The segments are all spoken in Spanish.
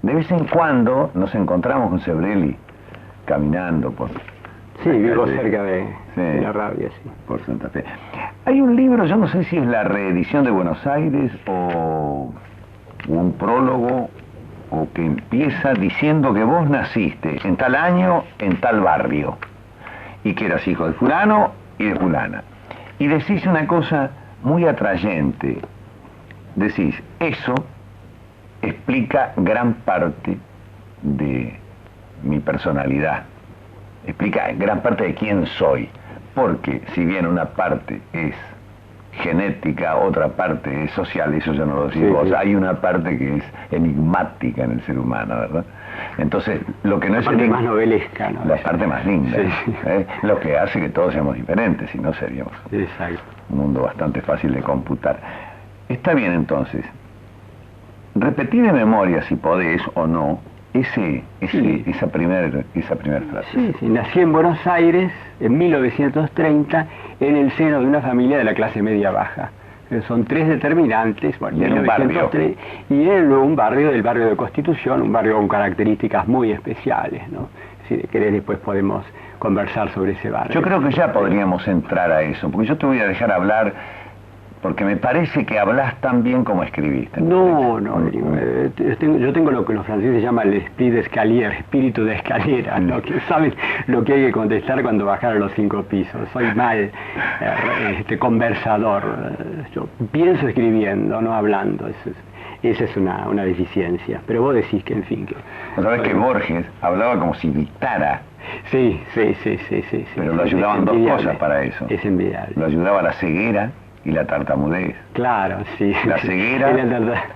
De vez en cuando nos encontramos con Sebrelli caminando por... Sí, vivo cerca de la radio, sí. Por Santa Fe. Hay un libro, yo no sé si es la reedición de Buenos Aires o un prólogo, o que empieza diciendo que vos naciste en tal año, en tal barrio, y que eras hijo de fulano y de fulana. Y decís una cosa muy atrayente. Decís, eso explica gran parte de mi personalidad, explica gran parte de quién soy, porque si bien una parte es genética, otra parte es social, eso ya no lo decís vos, hay una parte que es enigmática en el ser humano, ¿verdad? Entonces, lo que no es... La parte más novelesca, ¿no? La parte más linda, sí. Lo que hace que todos seamos diferentes, si no seríamos un mundo bastante fácil de computar. Está bien, entonces, repetí de memoria, si podés o no, esa primera frase. Sí, nací en Buenos Aires en 1930 en el seno de una familia de la clase media baja. Son tres determinantes, bueno, en 1903, y en un barrio del barrio de Constitución, un barrio con características muy especiales, ¿no? Si querés después podemos conversar sobre ese barrio. Yo creo que ya podríamos entrar a eso, porque yo te voy a dejar hablar, porque me parece que hablas tan bien como escribiste. No, yo tengo lo que los franceses llaman el esprit d'escalier, espíritu de escalera, ¿no? Que saben lo que hay que contestar cuando bajar a los 5 pisos. Soy mal conversador. Yo pienso escribiendo, no hablando. Esa es una deficiencia. Pero vos decís que, en fin... ¿Sabés que Borges hablaba como si dictara? Sí. Pero lo ayudaban dos cosas para eso. Es envidiable. Lo ayudaba la ceguera y la tartamudez. Claro, sí. La ceguera,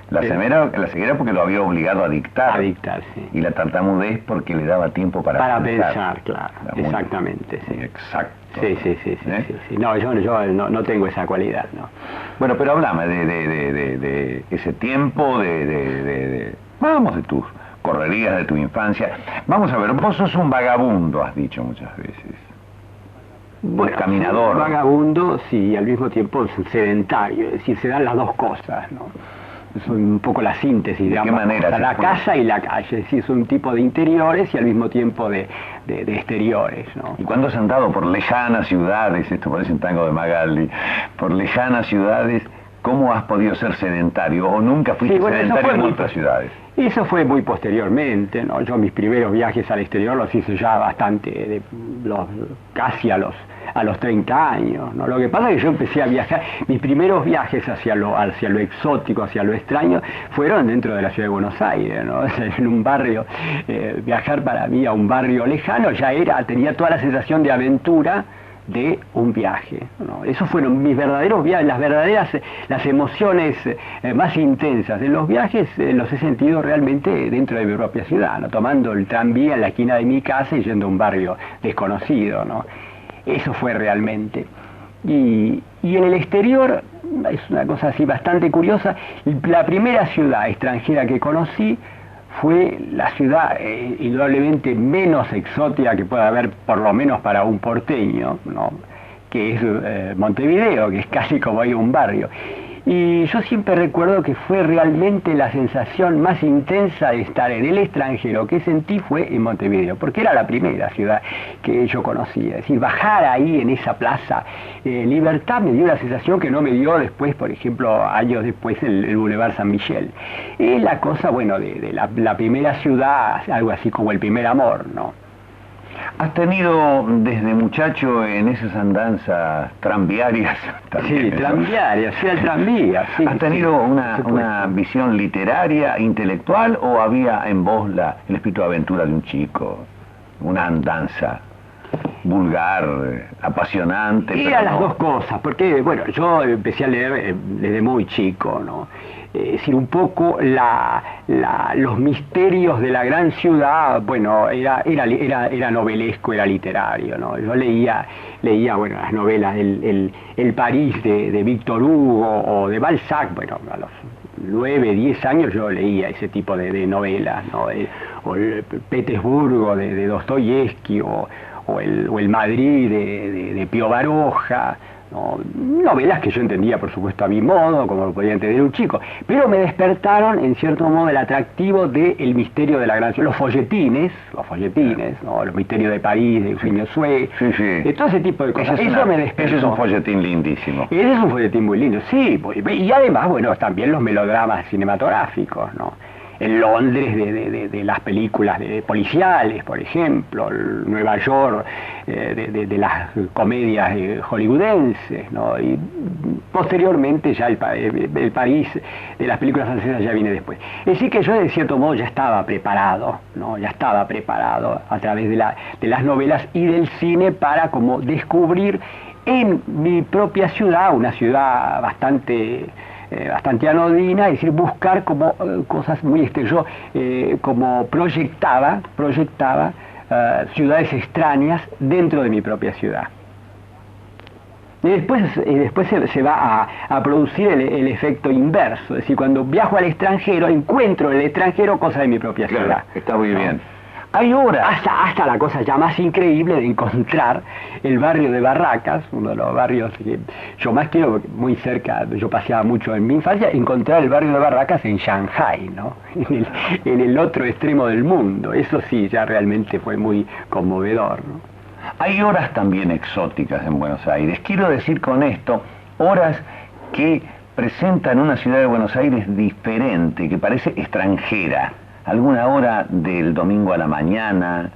la ceguera porque lo había obligado a dictar. A dictar, sí. Y la tartamudez porque le daba tiempo para pensar, claro. Exactamente, sí. Exacto. Sí. No, yo no tengo esa cualidad, ¿no? Bueno, pero háblame de ese tiempo, vamos, de tus correrías de tu infancia. Vamos a ver, vos sos un vagabundo, has dicho muchas veces. Bueno, caminador. Vagabundo, sí, y al mismo tiempo sedentario, es decir, se dan las dos cosas, ¿no? Es un poco la síntesis, digamos. ¿De qué manera? La casa y la calle, es decir, es un tipo de interiores y al mismo tiempo de exteriores, ¿no? ¿Y cuando has andado por lejanas ciudades, esto parece un tango de Magaldi, por lejanas ciudades, cómo has podido ser sedentario? ¿O nunca fuiste sedentario en otras ciudades? Eso fue muy posteriormente, ¿no? Yo mis primeros viajes al exterior los hice ya bastante, casi a los 30 años, ¿no? Lo que pasa es que yo empecé a viajar, mis primeros viajes hacia lo exótico, hacia lo extraño, fueron dentro de la ciudad de Buenos Aires, ¿no? En un barrio, viajar para mí a un barrio lejano tenía toda la sensación de aventura de un viaje, ¿no? Esos fueron mis verdaderos viajes, las emociones más intensas. En los viajes los he sentido realmente dentro de mi propia ciudad, ¿no? Tomando el tranvía en la esquina de mi casa y yendo a un barrio desconocido, ¿no? Eso fue realmente. Y en el exterior, es una cosa así bastante curiosa, la primera ciudad extranjera que conocí fue la ciudad indudablemente menos exótica que pueda haber, por lo menos para un porteño, ¿no? Que es Montevideo, que es casi como ir a un barrio. Y yo siempre recuerdo que fue realmente la sensación más intensa de estar en el extranjero que sentí fue en Montevideo, porque era la primera ciudad que yo conocía. Es decir, bajar ahí en esa plaza Libertad me dio una sensación que no me dio después, por ejemplo, años después, el Boulevard San Michel. Es la cosa, bueno, de la primera ciudad, algo así como el primer amor, ¿no? ¿Has tenido desde muchacho en esas andanzas tranviarias? Sí, tranviarias, fui al tranvía. Sí, ¿Has tenido una visión literaria, intelectual, o había en vos el espíritu de aventura de un chico? Una andanza vulgar, apasionante. Era las dos cosas, porque, bueno, yo empecé a leer desde muy chico, ¿no? Es decir, un poco los misterios de la gran ciudad, bueno, era novelesco, era literario, ¿no? Yo leía, bueno, las novelas, el París de Víctor Hugo o de Balzac, bueno, a los 9, 10 años yo leía ese tipo de novelas, ¿no? O el Petersburgo de Dostoyevsky, o el Madrid de Pío Baroja, ¿no? Novelas que yo entendía, por supuesto, a mi modo, como lo podía entender un chico, pero me despertaron, en cierto modo, el atractivo del misterio de la gran ciudad, los folletines, ¿no? Los misterios de París, de Eugenio Sue, de todo ese tipo de cosas. Eso me despertó. Ese es un folletín lindísimo. Ese es un folletín muy lindo, sí, y además, bueno, también los melodramas cinematográficos, ¿no? El Londres de las películas policiales, por ejemplo, el Nueva York de las comedias hollywoodenses, ¿no? Y posteriormente ya el París de las películas francesas ya viene después. Es decir que yo de cierto modo ya estaba preparado, ¿no? Ya estaba preparado a través de las novelas y del cine para como descubrir en mi propia ciudad, una ciudad bastante anodina, es decir, buscar como cosas muy yo como proyectaba ciudades extrañas dentro de mi propia ciudad. Y después se va a producir el efecto inverso, es decir, cuando viajo al extranjero, encuentro en el extranjero cosas de mi propia ciudad. Está muy bien. Hay horas. Hasta la cosa ya más increíble de encontrar el barrio de Barracas, uno de los barrios que yo más quiero, porque muy cerca, yo paseaba mucho en mi infancia, encontrar el barrio de Barracas en Shanghái, ¿no? En el otro extremo del mundo. Eso sí, ya realmente fue muy conmovedor, ¿no? Hay horas también exóticas en Buenos Aires. Quiero decir con esto, horas que presentan una ciudad de Buenos Aires diferente, que parece extranjera. Alguna hora del domingo a la mañana,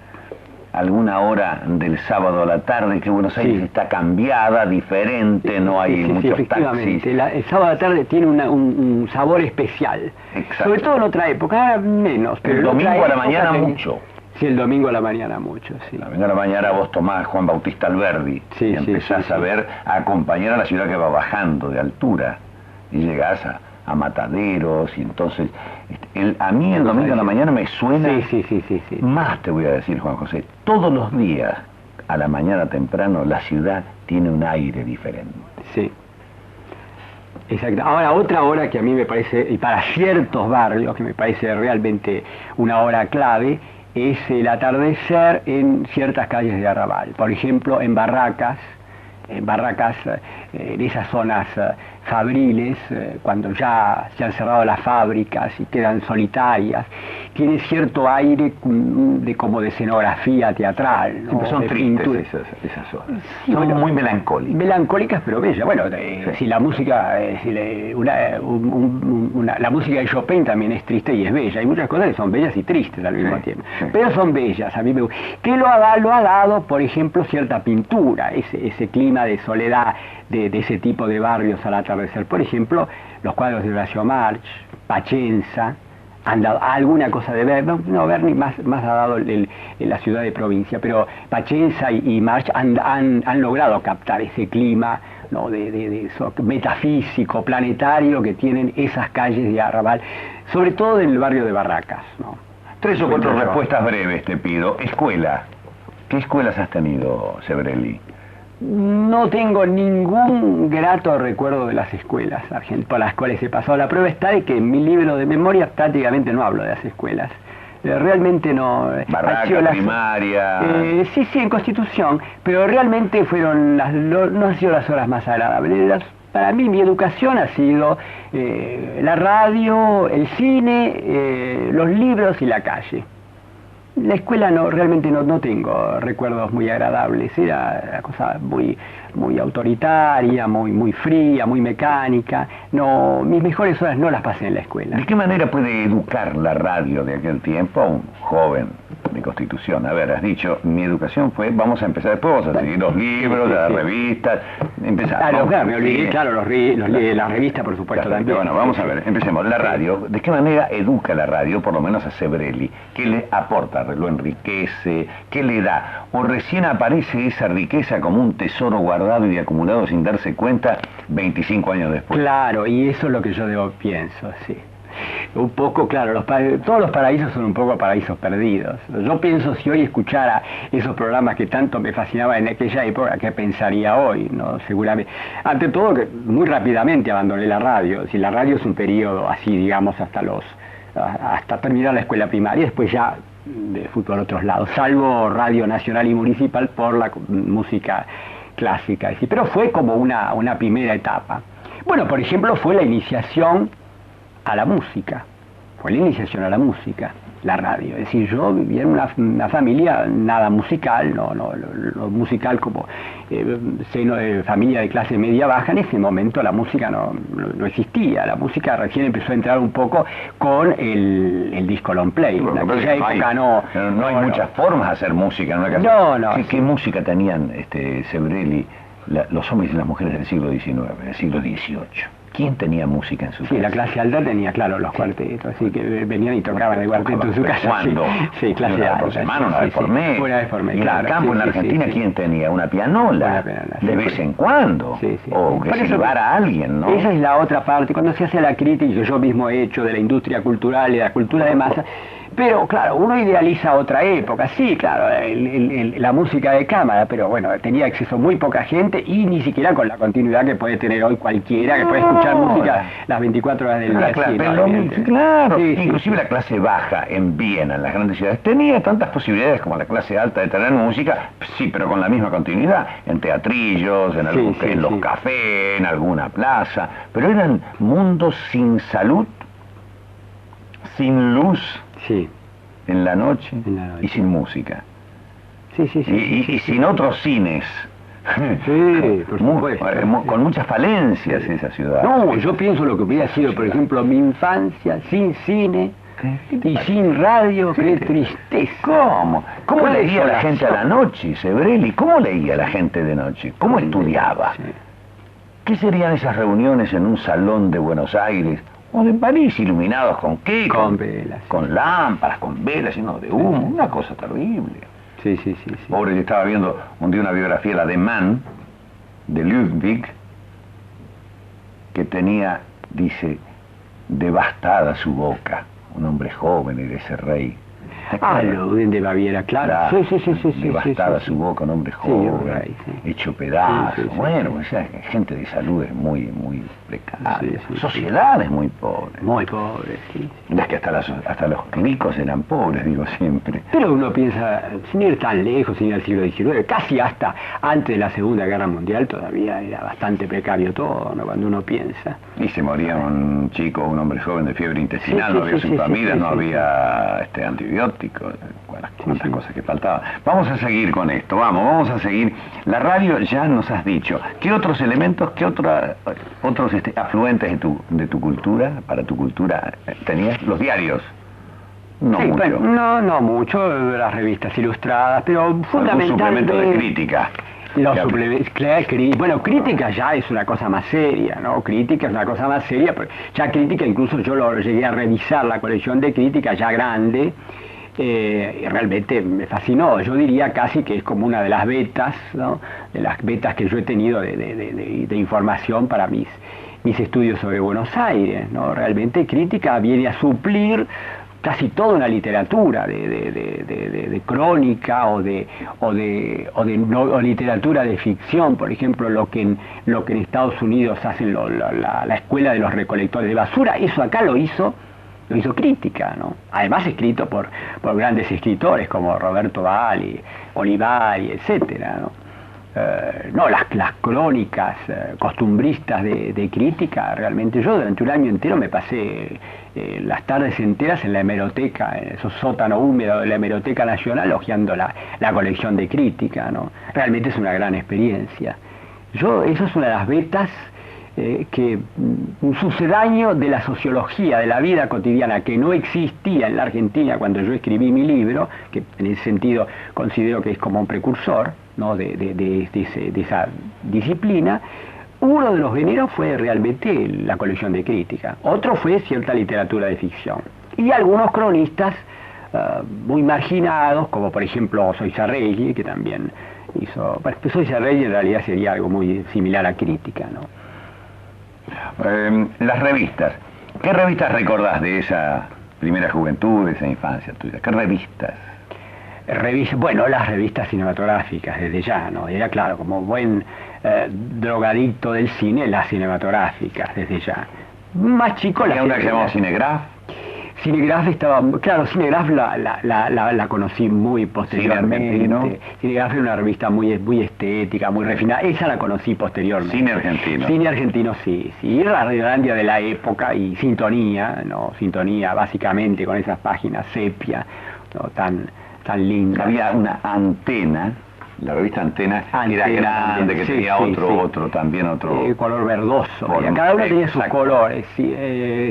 alguna hora del sábado a la tarde, que Buenos Aires está cambiada, diferente, no hay muchos taxis. El sábado a la tarde tiene un sabor especial. Exacto. Sobre todo en otra época, ahora menos. Pero el domingo a la mañana mucho. Sí, el domingo a la mañana mucho, sí. El domingo a la mañana vos tomás Juan Bautista Alberdi y empezás a ver, a acompañar a la ciudad que va bajando de altura y llegás a Mataderos, y entonces a mí el domingo a la mañana me suena más, te voy a decir, Juan José, todos los días a la mañana temprano la ciudad tiene un aire diferente. Sí, exacto. Ahora, otra hora que a mí me parece, y para ciertos barrios que me parece realmente una hora clave, es el atardecer en ciertas calles de Arrabal. Por ejemplo, en Barracas, en esas zonas fabriles, cuando ya se han cerrado las fábricas y quedan solitarias, tiene cierto aire como de escenografía teatral, ¿no? Siempre son de tristes esas horas. Sí, son muy melancólicas. Melancólicas pero bellas. Bueno, si la música, la música de Chopin también es triste y es bella. Hay muchas cosas que son bellas y tristes al mismo tiempo. Pero son bellas, a mí me gusta. Que lo ha dado, por ejemplo, cierta pintura, ese clima de soledad de ese tipo de barrios al atardecer. Por ejemplo, los cuadros de Horacio March, Pacenza, han dado alguna cosa de Berni, no, Berni más ha dado la ciudad de provincia, pero Pacenza y March han logrado captar ese clima, ¿no? de metafísico, planetario que tienen esas calles de Arrabal, sobre todo en el barrio de Barracas, ¿no? 3 o 4 respuestas breves te pido. Escuela. ¿Qué escuelas has tenido, Sebrelli? No tengo ningún grato recuerdo de las escuelas por las cuales he pasado. La prueba está de que en mi libro de memoria prácticamente no hablo de las escuelas. Realmente no. Barraca, primaria. Sí, en Constitución, pero realmente no han sido las horas más agradables. Para mí mi educación ha sido la radio, el cine, los libros y la calle. La escuela realmente no tengo recuerdos muy agradables, era una cosa muy autoritaria, muy fría, muy mecánica. No, mis mejores horas no las pasé en la escuela. ¿De qué manera puede educar la radio de aquel tiempo a un joven de Constitución? A ver, has dicho, mi educación fue, vamos a empezar después, vamos a seguir los libros, las revistas, empezamos. Claro, me olvidé, las revistas, por supuesto, claro, también. Bueno, vamos a ver, empecemos. La radio, ¿de qué manera educa la radio, por lo menos a Sebrelli? ¿Qué le aporta? ¿Lo enriquece? ¿Qué le da? ¿O recién aparece esa riqueza como un tesoro guardado y acumulado sin darse cuenta 25 años después? Claro, y eso es lo que yo pienso, sí. Un poco, claro, todos los paraísos son un poco paraísos perdidos. Yo pienso, si hoy escuchara esos programas que tanto me fascinaban en aquella época, ¿qué pensaría hoy? ¿No? Seguramente. Ante todo, que muy rápidamente abandoné la radio. Si la radio es un periodo así, digamos, hasta terminar la escuela primaria, después ya de fútbol a otros lados, salvo Radio Nacional y Municipal por la música clásica, sí, pero fue como una primera etapa. Bueno, por ejemplo, fue la iniciación a la música, la radio. Es decir, yo vivía en una familia nada musical, no musical como seno de familia de clase media baja. En ese momento la música no existía, la música recién empezó a entrar un poco con el disco long play. En aquella época no hay muchas formas de hacer música en una casa. ¿Qué música tenían Sebrelli, los hombres y las mujeres del siglo XIX, del siglo XVIII? ¿Quién tenía música en su casa? Sí, la clase alta tenía, claro, los cuartetos, así que venían y tocaban el cuarteto en su casa. ¿Cuándo? Sí, clase alta. Una por semana, una vez por mes. Una vez por mes, y claro. en el campo, en la Argentina, ¿quién tenía? ¿Una pianola? De vez en cuando. O que se llevara a alguien, ¿no? Esa es la otra parte, cuando se hace la crítica que yo mismo he hecho de la industria cultural y de la cultura de masa. Pero claro, uno idealiza otra época, sí, claro, la música de cámara, pero bueno, tenía acceso muy poca gente y ni siquiera con la continuidad que puede tener hoy cualquiera, que puede escuchar música las 24 horas del día. Claro, inclusive la clase baja en Viena, en las grandes ciudades, tenía tantas posibilidades como la clase alta de tener música, sí, pero con la misma continuidad, en teatrillos, en los cafés, en alguna plaza, pero eran mundos sin salud, sin luz. Sí. En la noche y sin música. Y sin otros cines. Sí, por supuesto. Con muchas falencias esa ciudad. No, yo pienso lo que hubiera sido, por ejemplo, mi infancia sin cine y sin radio. Qué tristeza. ¿Cómo leía la gente a la noche, Sebrelli? ¿Cómo leía la gente de noche? ¿Cómo estudiaba? ¿Qué serían esas reuniones en un salón de Buenos Aires o de París, iluminados con qué? Con velas. Con lámparas, con velas, llenos de humo, una cosa terrible. Sí. Pobre, yo estaba viendo un día una biografía, la de Mann, de Ludwig, que tenía, dice, devastada su boca, un hombre joven era ese rey. Ludwig de Baviera, claro. Sí. Devastada su boca, un hombre joven, hecho pedazos. Bueno, pues gente de salud es muy precaria. Sociedades muy pobres. Muy pobres, sí. Es que hasta los ricos eran pobres, digo siempre. Pero uno piensa, sin ir tan lejos, sin ir al siglo XIX, casi hasta antes de la Segunda Guerra Mundial todavía era bastante precario todo, ¿no? Cuando uno piensa. Y se moría un chico, un hombre joven de fiebre intestinal, no había sulfamidas, no había antibióticos. Cuántas cosas que faltaban. Vamos a seguir con esto, vamos a seguir. La radio ya nos has dicho. ¿Qué otros elementos, qué otros afluentes de tu cultura, para tu cultura, tenías? Los diarios. No mucho. Bueno, no mucho, las revistas ilustradas, pero fundamentalmente... Un suplemento de crítica. Bueno, crítica ya es una cosa más seria, ¿no? Crítica es una cosa más seria, pero ya crítica, incluso yo lo llegué a revisar, la colección de crítica ya grande, y realmente me fascinó. Yo diría casi que es como una de las betas, ¿no? De las betas que yo he tenido de información para mis estudios sobre Buenos Aires, ¿no? Realmente crítica viene a suplir casi toda una literatura de crónica o literatura de ficción, por ejemplo, lo que en Estados Unidos hacen la escuela de los recolectores de basura. Eso acá lo hizo crítica, ¿no? Además escrito por grandes escritores como Roberto Valli, Olivari, etcétera, ¿no? Las crónicas costumbristas de crítica, realmente yo durante un año entero me pasé las tardes enteras en la hemeroteca, en esos sótanos húmedos de la Hemeroteca Nacional, hojeando la colección de crítica, ¿no? Realmente es una gran experiencia. Eso es una de las vetas un sucedáneo de la sociología, de la vida cotidiana, que no existía en la Argentina cuando yo escribí mi libro, que en ese sentido considero que es como un precursor, ¿no? de esa disciplina. Uno de los veneros fue realmente la colección de crítica, otro fue cierta literatura de ficción, y algunos cronistas muy marginados, como por ejemplo Soysarregui, que también hizo... Bueno, Soysarregui en realidad sería algo muy similar a crítica, ¿no? Las revistas. ¿Qué revistas recordás de esa primera juventud, de esa infancia tuya? ¿Qué revistas? Bueno, las revistas cinematográficas, desde ya, ¿no? Era claro, como buen drogadicto del cine, las cinematográficas, desde ya. Más chico, ¿Había una que se llamaba Cinegraph? Cinegraph estaba, claro, Cinegraph la conocí muy posteriormente. Cinegraph era una revista muy estética, muy refinada. Esa la conocí posteriormente. Cine argentino. Cine argentino, sí. Era la Radiolandia de la época y Sintonía, ¿no? Sintonía básicamente con esas páginas sepia, ¿no? tan lindas. Había una Antena. La revista Antena era grande, que tenía otro también otro... color verdoso, cada uno tenía sus colores.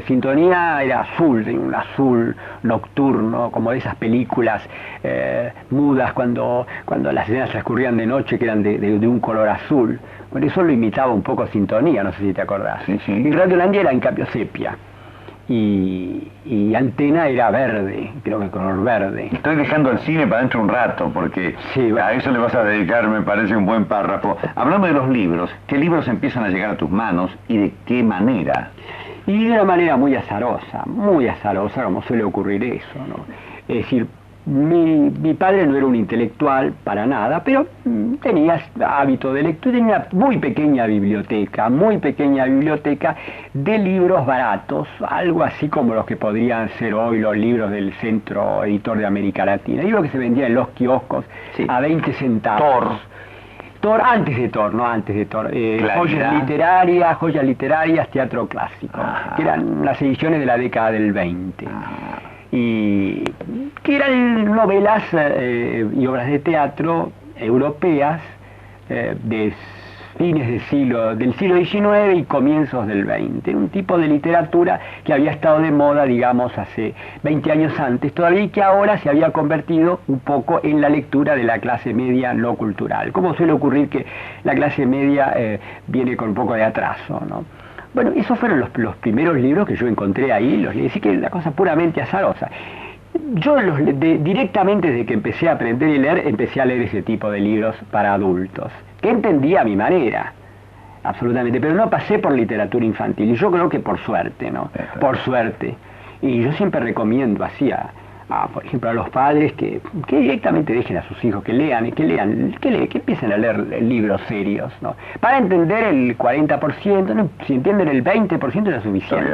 Sintonía era azul, tenía un azul nocturno, como de esas películas mudas cuando las escenas transcurrían de noche, que eran de un color azul. Bueno, eso lo imitaba un poco Sintonía, no sé si te acordás. Sí. Y Radiolandia era en cambio sepia. Y Antena era verde, creo que color verde. Estoy dejando el cine para dentro un rato, porque a eso le vas a dedicar, me parece, un buen párrafo. Hablando de los libros, ¿qué libros empiezan a llegar a tus manos y de qué manera? Y de una manera muy azarosa, como suele ocurrir eso, ¿no? Es decir, mi padre no era un intelectual para nada, pero tenía hábito de lectura, tenía una muy pequeña biblioteca de libros baratos, algo así como los que podrían ser hoy los libros del Centro Editor de América Latina, libros que se vendían en los kioscos a 20 centavos. Antes de Thor, joyas literarias, teatro clásico, que eran las ediciones de la década del 20. Y que eran novelas y obras de teatro europeas de fines del siglo XIX y comienzos del XX, un tipo de literatura que había estado de moda, digamos, hace 20 años antes todavía, y que ahora se había convertido un poco en la lectura de la clase media no cultural, como suele ocurrir que la clase media viene con un poco de atraso, ¿no? Bueno, esos fueron los primeros libros que yo encontré ahí, los leí, así que es una cosa puramente azarosa. Yo directamente desde que empecé a aprender y leer, empecé a leer ese tipo de libros para adultos, que entendía a mi manera, absolutamente, pero no pasé por literatura infantil, y yo creo que por suerte, ¿no? Por suerte. Y yo siempre recomiendo así por ejemplo, a los padres que directamente dejen a sus hijos que empiecen a leer libros serios, ¿no? Para entender el 40%, ¿no? Si entienden el 20% era suficiente.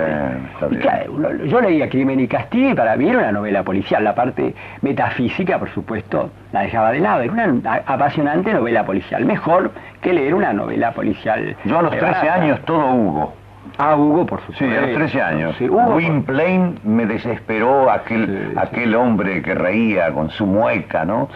Está bien. Claro, yo leía Crimen y Castigo y para mí era una novela policial. La parte metafísica, por supuesto, la dejaba de lado. Era una apasionante novela policial. Mejor que leer una novela policial. Yo a los 13 años todo Hugo. Hugo, por supuesto. Sí, a los 13 años. Sí, Gwynplaine me desesperó, aquel hombre que reía con su mueca, ¿no?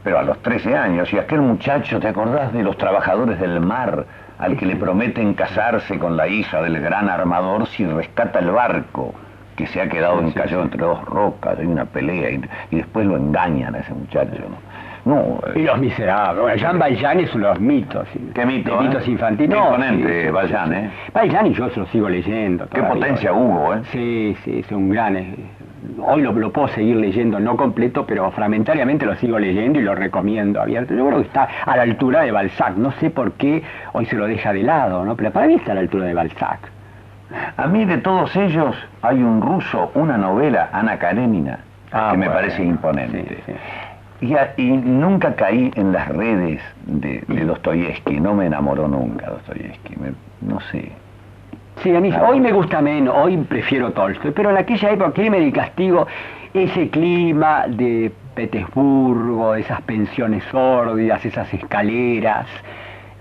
Pero a los 13 años, y aquel muchacho, ¿te acordás de Los Trabajadores del Mar? Al que le prometen casarse con la hija del gran armador si rescata el barco, que se ha quedado encallado entre dos rocas, hay una pelea, y después lo engañan a ese muchacho, ¿no? Y Los Miserables. Bueno, Jean Valjean es uno de los mitos. ¿Qué mito? Mitos infantiles. Imponente, Valjean, ¿eh? Valjean, y yo se lo sigo leyendo. Qué potencia Hugo, ¿eh? Sí, es un gran... Hoy lo puedo seguir leyendo, no completo, pero fragmentariamente lo sigo leyendo y lo recomiendo abierto. Yo creo que está a la altura de Balzac. No sé por qué hoy se lo deja de lado, ¿no? Pero para mí está a la altura de Balzac. A mí de todos ellos hay un ruso, una novela, Ana Karenina, que me parece imponente. Sí. Y nunca caí en las redes de Dostoyevsky, no me enamoró nunca Dostoyevsky, no sé. Sí, a mí hoy me gusta menos, hoy prefiero Tolstoy, pero en aquella época, Crimen y Castigo, ese clima de Petersburgo, esas pensiones sórdidas, esas escaleras,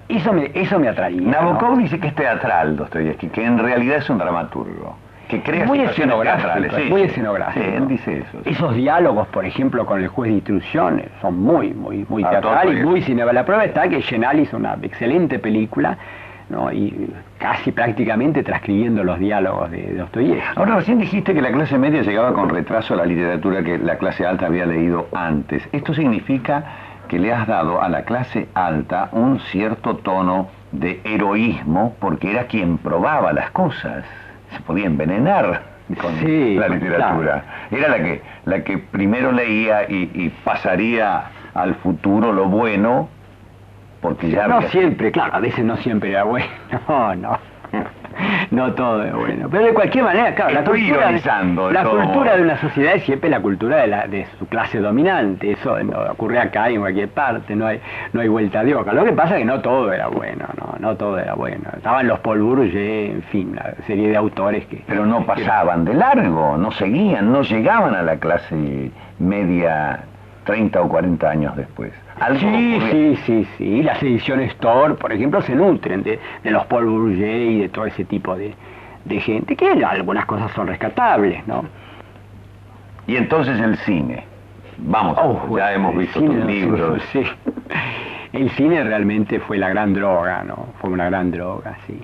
eso me atraía. Nabokov dice que es teatral Dostoyevsky, que en realidad es un dramaturgo. Que crea muy escenográfico, muy escenográfico. Sí, él dice eso. Sí. Esos diálogos, por ejemplo, con el juez de instrucciones, son muy teatral y muy cinematográfico. La prueba está que Chenal hizo una excelente película, ¿no? Y casi prácticamente transcribiendo los diálogos de Dostoyevsky. Ahora, recién dijiste que la clase media llegaba con retraso a la literatura que la clase alta había leído antes. Esto significa que le has dado a la clase alta un cierto tono de heroísmo porque era quien probaba las cosas. Se podía envenenar con la literatura. Claro. Era la que primero leía y pasaría al futuro lo bueno, porque ya... No siempre, claro, a veces no siempre era bueno, no. No todo es bueno. Pero de cualquier manera, claro, la cultura de una sociedad es siempre la cultura de su clase dominante. Eso no ocurre acá y en cualquier parte, no hay vuelta de hoja. Lo que pasa es que no todo era bueno, no todo era bueno. Estaban los Paul Bourget, en fin, una serie de autores que... Pero no pasaban de largo, no seguían, no llegaban a la clase media 30 o 40 años después. Sí. Las ediciones Thor, por ejemplo, se nutren de los Paul Bourget y de todo ese tipo de gente, que algunas cosas son rescatables, ¿no? Y entonces el cine. Vamos, ya hemos visto tus libros. Sí. El cine realmente fue la gran droga, ¿no? Fue una gran droga, sí.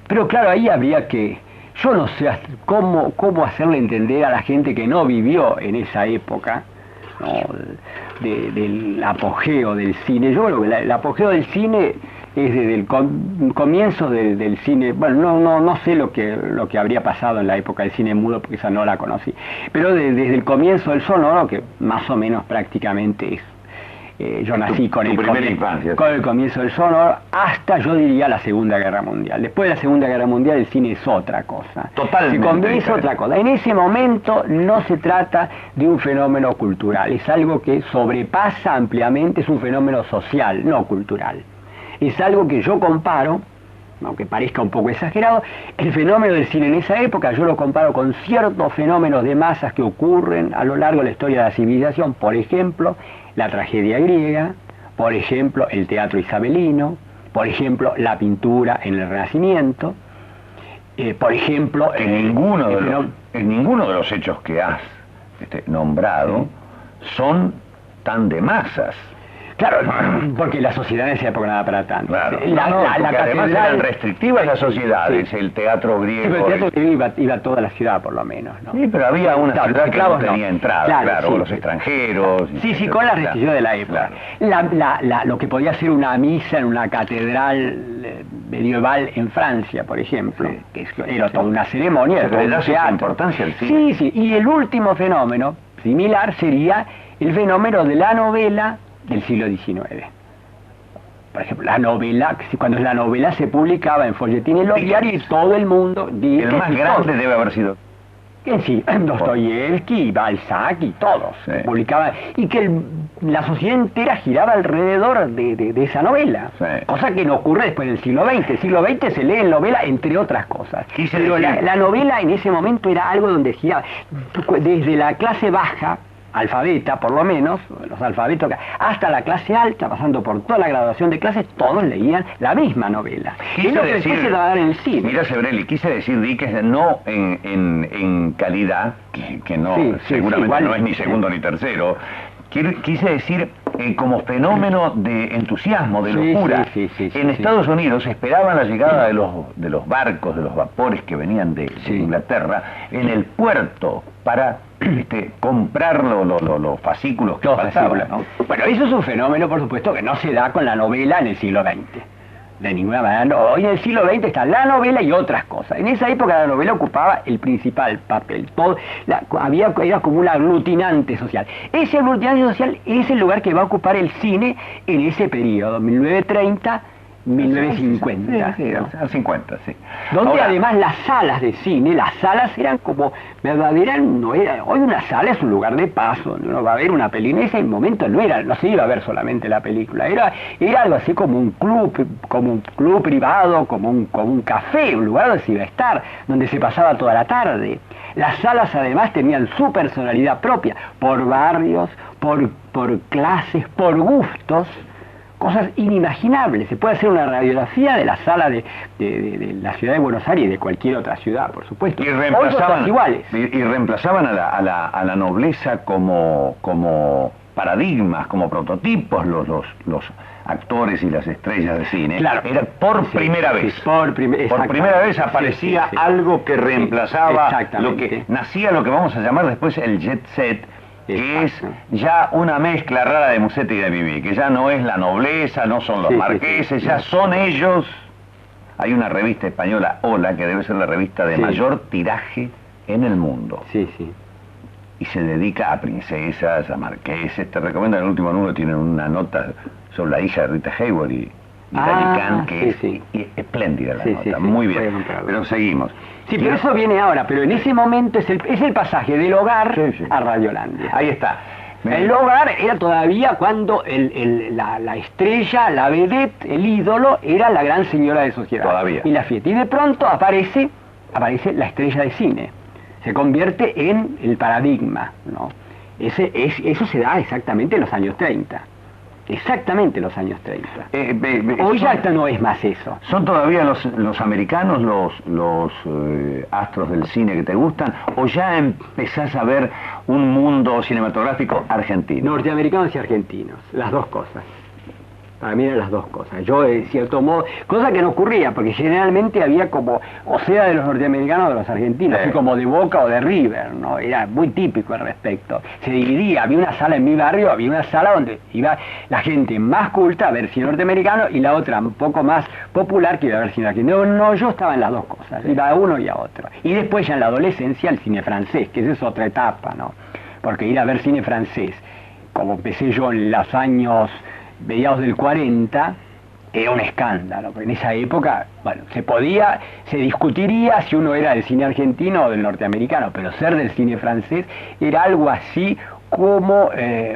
Pero claro, ahí habría que... Yo no sé cómo hacerle entender a la gente que no vivió en esa época, ¿no? Del apogeo del cine. Yo creo que el apogeo del cine es desde el comienzo del cine. Bueno, no sé lo que habría pasado en la época del cine mudo, porque esa no la conocí, pero desde el comienzo del sonoro, que más o menos prácticamente es... yo nací con el comienzo del sonoro, hasta, yo diría, la Segunda Guerra Mundial. Después de la Segunda Guerra Mundial el cine es otra cosa. Totalmente. Es otra cosa. En ese momento no se trata de un fenómeno cultural, es algo que sobrepasa ampliamente, es un fenómeno social, no cultural. Es algo que yo comparo, aunque parezca un poco exagerado, el fenómeno del cine en esa época yo lo comparo con ciertos fenómenos de masas que ocurren a lo largo de la historia de la civilización. Por ejemplo, la tragedia griega, por ejemplo, el teatro isabelino, por ejemplo, la pintura en el Renacimiento, por ejemplo... En ninguno de los hechos que has nombrado son tan de masas. Claro, porque la sociedad en esa época no daba para tanto. Claro. Además eran restrictivas las sociedades, el teatro griego... Sí, pero el teatro griego iba a toda la ciudad, por lo menos, ¿no? Sí, pero había una ciudad que no tenía entrada, los extranjeros... Sí, con la restricción de la época. Claro. Lo que podía ser una misa en una catedral medieval en Francia, por ejemplo, que era toda una ceremonia, era todo un teatro. Importancia al cine. Sí, y el último fenómeno similar sería el fenómeno de la novela del siglo XIX. Por ejemplo, la novela, cuando la novela se publicaba en folletín en los diarios, y todo el mundo... El más grande debe haber sido... Sí, Dostoyevsky, Balzac y todos publicaban, y que la sociedad entera giraba alrededor de esa novela, cosa que no ocurre después del siglo XX. El siglo XX se lee en novela, entre otras cosas, pero la novela en ese momento era algo donde giraba, desde la clase baja, alfabeta, por lo menos, los alfabetos, hasta la clase alta, pasando por toda la graduación de clases, todos leían la misma novela. Es lo que después se va a dar en el cine. Mira, Sebrelli, quise decir, Dickens, no en calidad, que no, seguramente no es ni segundo ni tercero, quise decir como fenómeno de entusiasmo, de locura. En Estados Unidos esperaban la llegada de los barcos, de los vapores que venían de Inglaterra, en el puerto para comprar los fascículos que faltaban, ¿no? Bueno, eso es un fenómeno, por supuesto, que no se da con la novela en el siglo XX. De ninguna manera. No. Hoy en el siglo XX está la novela y otras cosas. En esa época la novela ocupaba el principal papel. Era como un aglutinante social. Ese aglutinante social es el lugar que va a ocupar el cine en ese periodo, 1930, 1950. Sí, ¿no? 50, sí. Donde ahora, además las salas de cine, las salas eran como verdaderas, hoy una sala es un lugar de paso, donde uno va a ver una película. En ese momento no se iba a ver solamente la película, era algo así como un club privado, como un café, un lugar donde se iba a estar, donde se pasaba toda la tarde. Las salas además tenían su personalidad propia, por barrios, por clases, por gustos, cosas inimaginables. Se puede hacer una radiografía de la sala de la ciudad de Buenos Aires y de cualquier otra ciudad, por supuesto. Y reemplazaban a la nobleza como paradigmas, como prototipos, los actores y las estrellas de cine. Claro. Era por primera vez. Por primera vez aparecía algo que reemplazaba lo que vamos a llamar después el jet set, que es ya una mezcla rara de Musset y de Viví, que ya no es la nobleza, no son los marqueses, ya son ellos. Hay una revista española, Hola, que debe ser la revista de mayor tiraje en el mundo. Y se dedica a princesas, a marqueses. Te recomiendo, en el último número tienen una nota sobre la hija de Rita Hayworth Italicán, que sí, es espléndida la Sí, nota, sí, sí, muy voy a bien. comprarlo. Pero seguimos. Sí, pero eso viene ahora, pero en ese momento es el pasaje del hogar a Radiolandia. Ahí está. El hogar era todavía cuando la estrella, la vedette, el ídolo, era la gran señora de sociedad. Todavía. Y la fiesta. Y de pronto aparece la estrella de cine. Se convierte en el paradigma, ¿no? Eso se da exactamente en los años 30. Exactamente los años 30. Hoy ya no es más eso. ¿Son todavía los americanos los astros del cine que te gustan? ¿O ya empezás a ver un mundo cinematográfico argentino? Norteamericanos y argentinos, las dos cosas. Para mí eran las dos cosas. Yo, de cierto modo, cosa que no ocurría, porque generalmente había como, o sea, de los norteamericanos o de los argentinos, así como de Boca o de River, ¿no? Era muy típico al respecto. Se dividía, había una sala en mi barrio, había una sala donde iba la gente más culta a ver cine norteamericano y la otra un poco más popular que iba a ver cine argentino. No, yo estaba en las dos cosas, iba a uno y a otro. Y después ya en la adolescencia el cine francés, que esa es otra etapa, ¿no? Porque ir a ver cine francés, como empecé yo en los años mediados del 40, era un escándalo, porque en esa época, bueno, se discutiría si uno era del cine argentino o del norteamericano, pero ser del cine francés era algo así como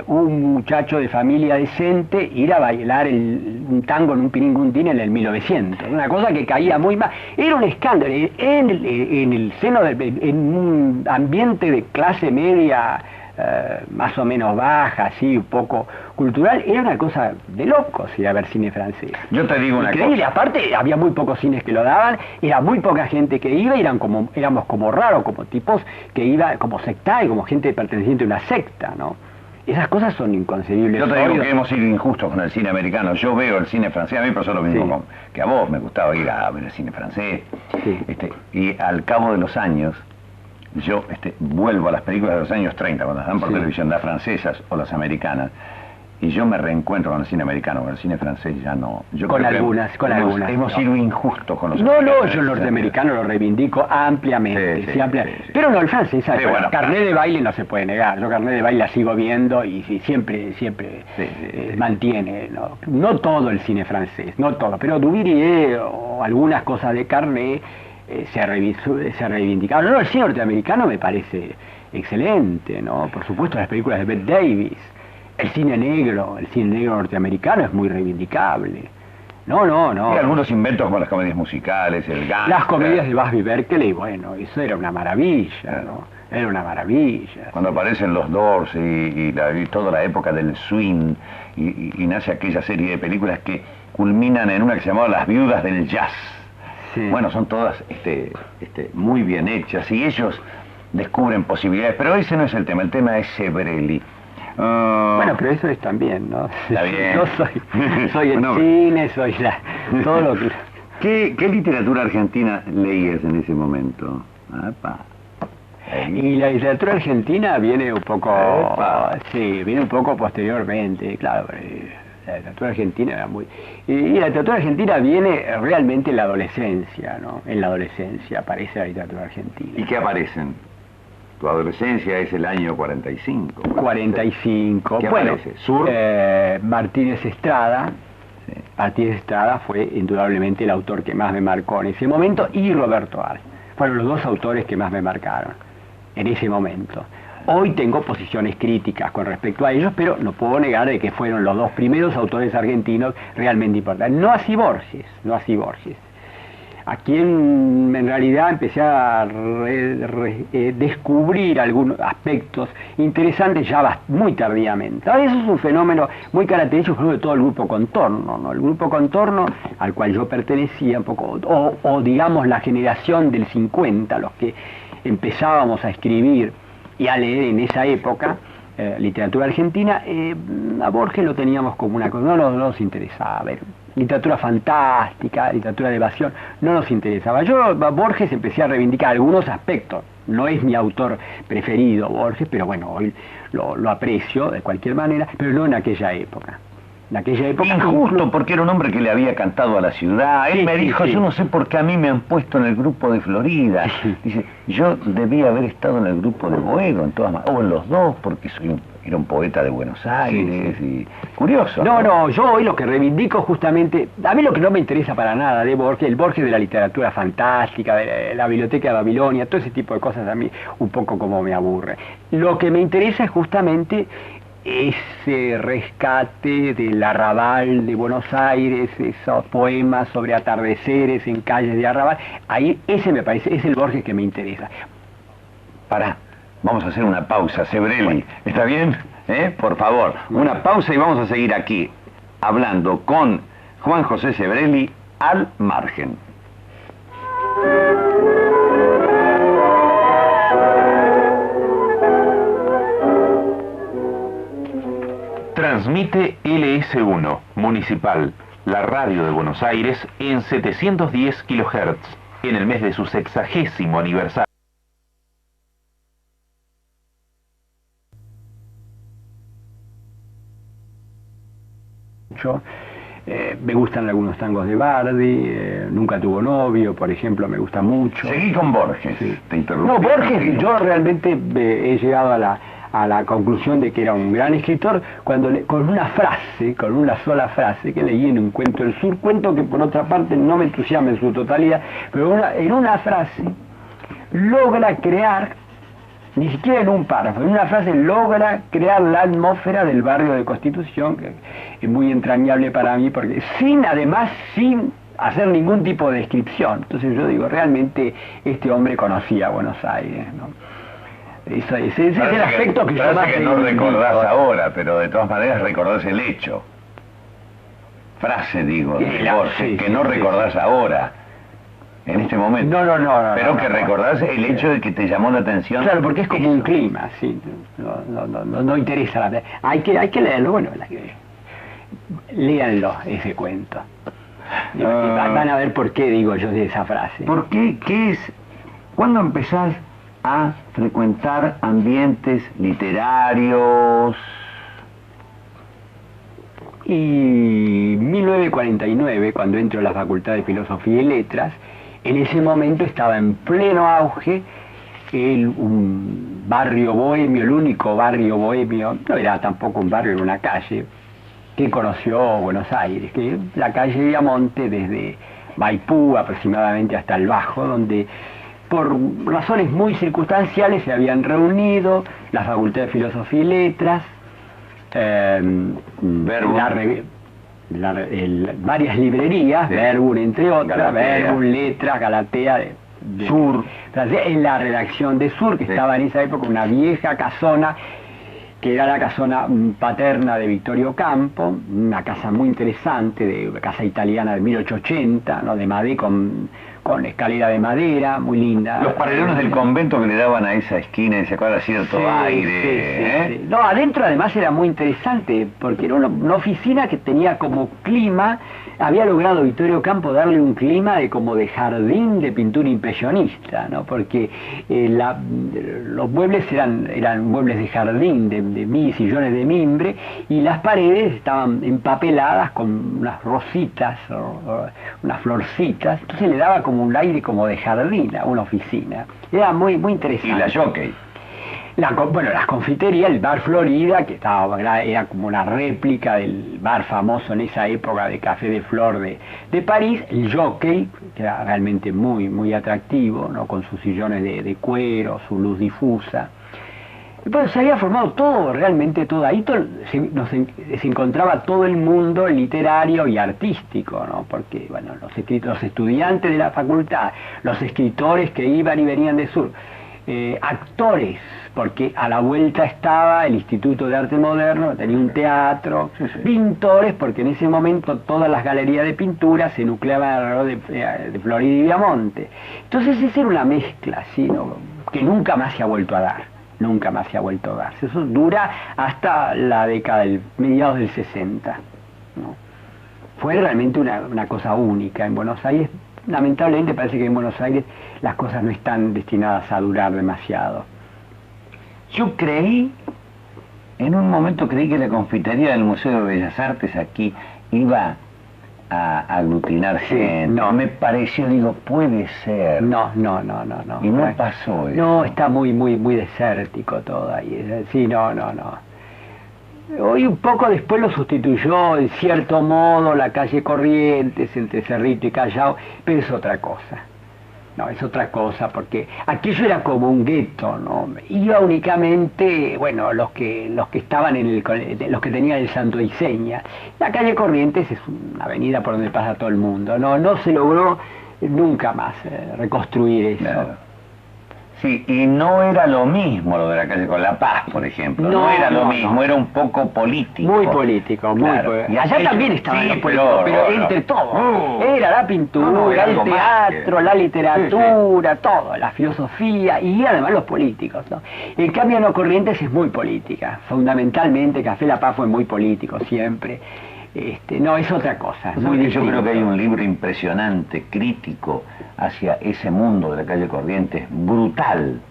un muchacho de familia decente ir a bailar un tango en un piringuntín en el 1900, una cosa que caía muy mal, era un escándalo, en el seno, en un ambiente de clase media, más o menos baja, así, un poco cultural, era una cosa de locos ir a ver cine francés. Yo te digo una Increíble. cosa. Aparte, había muy pocos cines que lo daban, era muy poca gente que iba, éramos como raros, como tipos que iba como sectarios, como gente perteneciente a una secta, ¿no? Esas cosas son inconcebibles. Yo te digo que hemos sido injustos con el cine americano. Yo veo el cine francés, a mí pasó lo mismo que a vos, me gustaba ir a ver el cine francés. Sí. Y al cabo de los años, yo vuelvo a las películas de los años 30, cuando están por televisión, las francesas o las americanas, y yo me reencuentro con el cine americano, con el cine francés ya no. Yo con creo que algunas. hemos sido injustos con los No, americanos. yo el norteamericano lo reivindico ampliamente, Sí, pero no el francés, ¿sabes? Sí, bueno, Carnet de baile no se puede negar, yo Carnet de baile la sigo viendo y siempre mantiene, no todo el cine francés, no todo, pero Duvivier o algunas cosas de Carnet se reivindicaron. No, el cine norteamericano me parece excelente, ¿no? Por supuesto las películas de Bette Davis, el cine negro norteamericano es muy reivindicable. No. Y algunos inventos como las comedias musicales, el gangster. Las comedias de Busby Berkeley, bueno, eso era una maravilla, ¿no? Era una maravilla. Cuando aparecen los Doors y toda la época del swing y nace aquella serie de películas que culminan en una que se llamaba Las Viudas del Jazz. Sí. Bueno, son todas muy bien hechas y ellos descubren posibilidades, pero ese no es el tema es Sebrelli. Bueno, pero eso es también, ¿no? Está bien. Yo soy el cine, todo lo que... ¿Qué literatura argentina leías en ese momento? Y la literatura argentina viene un poco... viene un poco posteriormente, claro. La literatura argentina era muy... Y la literatura argentina viene realmente en la adolescencia, ¿no? En la adolescencia aparece la literatura argentina. ¿Y qué aparecen? Tu adolescencia es el año 45. 45. ¿Qué bueno, aparece? ¿Sur? Martínez Estrada. Sí. Martínez Estrada fue indudablemente el autor que más me marcó en ese momento, y Roberto Arlt. Fueron los dos autores que más me marcaron en ese momento. Hoy tengo posiciones críticas con respecto a ellos, pero no puedo negar de que fueron los dos primeros autores argentinos realmente importantes. No así Borges. A quien en realidad empecé a descubrir algunos aspectos interesantes ya muy tardíamente. Ahora eso es un fenómeno muy característico de todo el grupo Contorno, ¿no? El grupo Contorno al cual yo pertenecía un poco, o digamos la generación del 50, los que empezábamos a escribir y a leer en esa época literatura argentina, a Borges lo teníamos como una cosa, no nos interesaba. A ver, literatura fantástica, literatura de evasión, no nos interesaba. Yo a Borges empecé a reivindicar algunos aspectos. No es mi autor preferido, Borges, pero bueno, hoy lo aprecio de cualquier manera, pero no en aquella época. En aquella época... Injusto, porque era un hombre que le había cantado a la ciudad. Él Sí, me sí, dijo, sí. yo no sé por qué a mí me han puesto en el grupo de Florida. Sí. Dice, yo debía haber estado en el grupo de Boedo, o en los dos, porque era un poeta de Buenos Aires. Y curioso. No, yo hoy lo que reivindico justamente, a mí lo que no me interesa para nada de Borges, el Borges de la literatura fantástica, de la biblioteca de Babilonia, todo ese tipo de cosas a mí un poco como me aburre. Lo que me interesa es justamente ese rescate del arrabal de Buenos Aires, esos poemas sobre atardeceres en calles de arrabal, ahí ese me parece, es el Borges que me interesa. Pará, vamos a hacer una pausa, Sebrelli. ¿Está bien? Por favor, una pausa y vamos a seguir aquí, hablando con Juan José Sebrelli al margen. Transmite LS1, Municipal, la radio de Buenos Aires, en 710 kHz, en el mes de su 60º aniversario. Me gustan algunos tangos de Bardi, Nunca tuvo novio, por ejemplo, me gusta mucho. Seguí con Borges, Sí. te interrumpí. No, Borges, Tranquilo. yo realmente he llegado a la conclusión de que era un gran escritor cuando con una sola frase que leí en un cuento del sur, cuento que por otra parte no me entusiasma en su totalidad, pero en una frase logra crear, ni siquiera en un párrafo, en una frase logra crear la atmósfera del barrio de Constitución, que es muy entrañable para mí, porque sin hacer ningún tipo de descripción. Entonces yo digo, realmente este hombre conocía Buenos Aires, ¿no? Ese es el aspecto que yo más parece que no reivindico. recordás ahora, pero de todas maneras recordás el hecho. Frase, digo, de Borges, Sí, que sí, no sí. recordás ahora, en este momento. No, Pero no, que no. recordás el hecho de que te llamó la atención. Claro, porque es como un eso. clima, sí. No interesa hay que leerlo, bueno, léanlo, ese cuento. Y van a ver por qué digo yo de esa frase. ¿Por qué? ¿Qué es? ¿Cuándo empezás a frecuentar ambientes literarios? Y 1949, cuando entro a la Facultad de Filosofía y Letras, en ese momento estaba en pleno auge un barrio bohemio, el único barrio bohemio, no era tampoco un barrio, era una calle, que conoció Buenos Aires, que es la calle Viamonte desde Maipú aproximadamente hasta el Bajo, donde por razones muy circunstanciales se habían reunido la Facultad de Filosofía y Letras, Verbum. varias librerías, Sí. Verbum entre otras, Galatea. Verbum, Letras, Galatea, Sur. en la redacción de Sur, que Sí. estaba en esa época una vieja casona, que era la casona paterna de Vittorio Campo, una casa muy interesante, de casa italiana de 1880, ¿no? De madera, con escalera de madera, muy linda. Los paredones del convento que le daban a esa esquina y se acuerda cierto Sí, aire. sí, sí. No, adentro además era muy interesante, porque era una oficina que tenía como clima, había logrado Vittorio Campo darle un clima como de jardín de pintura impresionista, ¿no? Porque los muebles eran muebles de jardín, de sillones de mimbre, y las paredes estaban empapeladas con unas rositas, o unas florcitas, entonces le daba como un aire como de jardín a una oficina. Era muy, muy interesante. Y la Jockey. Las confiterías, el bar Florida, que era como una réplica del bar famoso en esa época de Café de Flor de París, el Jockey, que era realmente muy, muy atractivo, ¿no? Con sus sillones de cuero, su luz difusa. Pues se había formado todo, realmente todo. Ahí se encontraba todo el mundo literario y artístico, ¿no? Porque, bueno, los estudiantes de la facultad, los escritores que iban y venían de Sur, actores, porque a la vuelta estaba el Instituto de Arte Moderno, tenía un teatro, pintores, porque en ese momento todas las galerías de pintura se nucleaban alrededor de Florida y Viamonte. Entonces esa era una mezcla, ¿sí? ¿No? Que nunca más se ha vuelto a dar. Nunca más se ha vuelto a dar. Eso dura hasta la década mediados del 60. ¿No? Fue realmente una cosa única en Buenos Aires. Lamentablemente parece que en Buenos Aires las cosas no están destinadas a durar demasiado. Yo creí En un momento creí que la confitería del Museo de Bellas Artes aquí iba a aglutinar gente. No. Me pareció, digo, puede ser. No. Y no pasó eso. No, está muy desértico todo ahí. Sí, no. Hoy un poco después lo sustituyó, en cierto modo, la calle Corrientes, entre Cerrito y Callao, pero es otra cosa. No, es otra cosa, porque aquello era como un gueto, ¿no? Iba únicamente, bueno, los que estaban los que tenían el Santo Iseña. La calle Corrientes es una avenida por donde pasa todo el mundo, no se logró nunca más reconstruir eso. Claro. Sí, y no era lo mismo lo de la calle con La Paz, por ejemplo. No era lo mismo, era un poco político. Muy político, claro. Y allá también estaban los políticos, pero entre todos. Era la pintura, era el teatro, la literatura, todo, la filosofía y además los políticos, ¿no? En cambio, no, Corrientes es muy política. Fundamentalmente, Café La Paz fue muy político siempre. No, es otra cosa. Yo creo que hay un libro impresionante, crítico, hacia ese mundo de la calle Corrientes, brutal,